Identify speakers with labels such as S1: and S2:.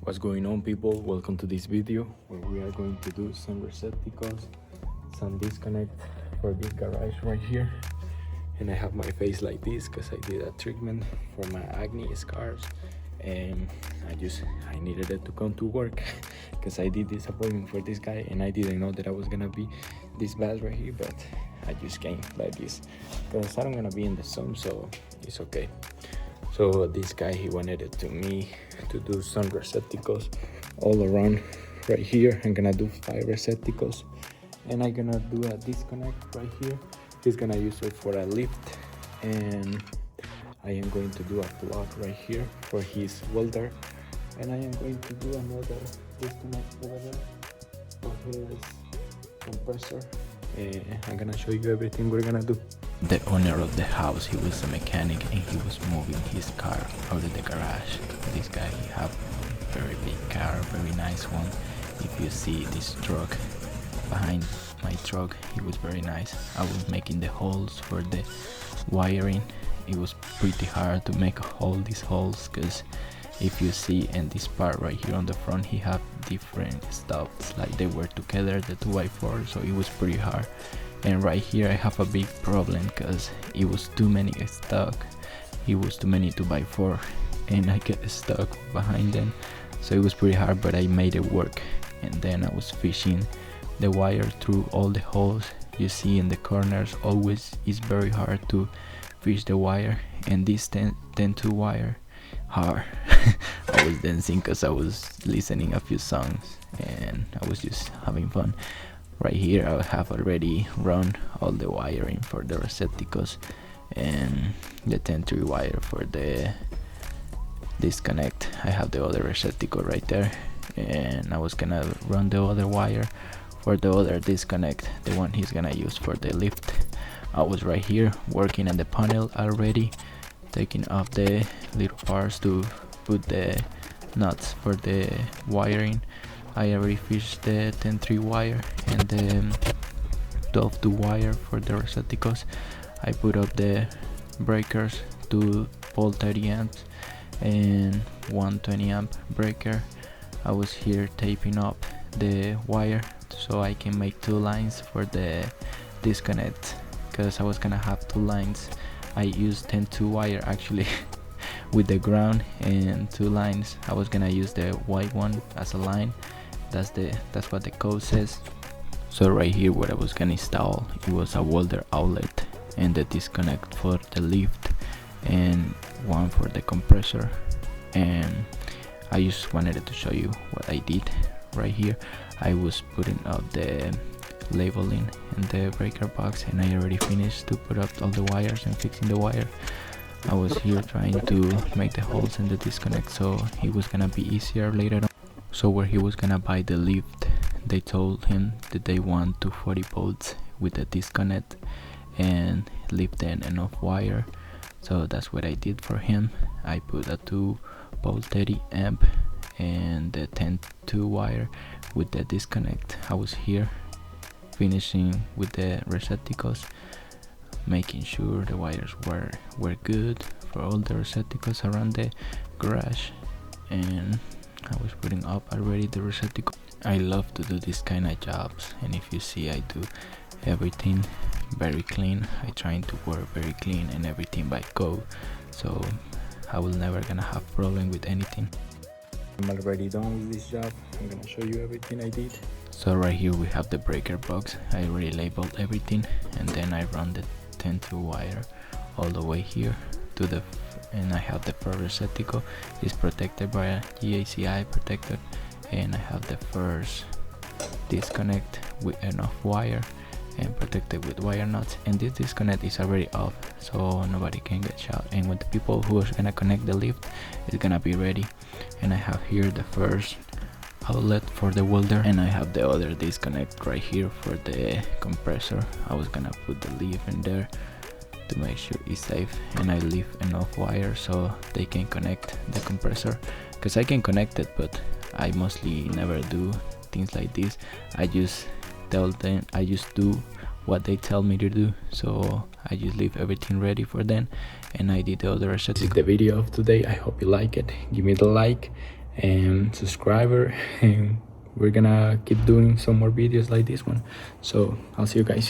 S1: What's going on, people? Welcome to this video where we are going to do some receptacles, some disconnect for this garage right here. And I have my face like this because I did a treatment for my acne scars, and I needed it to come to work because I did this appointment for this guy and I didn't know that I was gonna be this bad right here, but I just came like this because I'm gonna be in the sun, so it's okay. So this guy, he wanted it to me to do some receptacles all around right here. I'm gonna do 5 receptacles and I'm gonna do a disconnect right here. He's gonna use it for a lift, and I am going to do a plug right here for his welder, and I am going to do another disconnect over there for his compressor. I'm gonna show you everything we're gonna do.
S2: The owner of the house, he was a mechanic and he was moving his car out of the garage. This guy, he have a very big car, very nice one. If you see this truck behind my truck, it was very nice. I was making the holes for the wiring. It was pretty hard to make all these holes because if you see in this part right here on the front, he have different stuffs, like they were together, the 2x4, so it was pretty hard. And right here I have a big problem because it was too many stuck. It was too many 2x4 and I get stuck behind them, so it was pretty hard, but I made it work. And then I was fishing the wire through all the holes you see in the corners. Always is very hard to fish the wire, and this 10-2 wire hard. I was dancing because I was listening a few songs and I was just having fun. Right here I have already run all the wiring for the receptacles and the 10-3 wire for the disconnect. I have the other receptacle right there, and I was gonna run the other wire for the other disconnect, the one he's gonna use for the lift. I was right here working on the panel already, taking off the little parts to put the nuts for the wiring. I already fished the 10-3 wire and the 12-2 wire for the receptacles. I put up the breakers, 2 volt 30 amps and 120 amp breaker. I was here taping up the wire so I can make 2 lines for the disconnect, because I was gonna have 2 lines. I used 10-2 wire actually with the ground and 2 lines. I was gonna use the white one as a line. That's what the code says. So right here what I was gonna install, it was a Welder outlet and the disconnect for the lift and one for the compressor. And I just wanted to show you what I did right here. I was putting up the labeling in the breaker box, and I already finished to put up all the wires and fixing the wire. I was here trying to make the holes in the disconnect so it was gonna be easier later on. So where he was gonna buy the lift, they told him that they want 240 volts with the disconnect and lift in enough wire. So that's what I did for him. I put a 2 volt 30 amp and the 10-2 wire with the disconnect. I was here finishing with the receptacles, making sure the wires were good for all the receptacles around the garage, and I was putting up already the receptacle. I love to do this kind of jobs, and if you see, I do everything very clean. I trying to work very clean and everything by code, so I will never gonna have problem with anything.
S1: I'm already done with this job. I'm gonna show you everything I did.
S2: So right here we have the breaker box. I already labeled everything, and then I run the 10-2 wire all the way here to the, and I have the first receptacle is protected by a GACI protector, and I have the first disconnect with enough wire and protected with wire nuts, and this disconnect is already off so nobody can get shot, and with the people who are gonna connect the lift, it's gonna be ready. And I have here the first outlet for the welder, and I have the other disconnect right here for the compressor. I was gonna put the leaf in there to make sure it's safe, and I leave enough wire so they can connect the compressor, because I can connect it, but I mostly never do things like this. I just tell them, I just do what they tell me to do, so I just leave everything ready for them, and I did the other receptacle.
S1: This is the video of today. I hope you like it. Give me the like and subscriber, and we're gonna keep doing some more videos like this one. So I'll see you guys.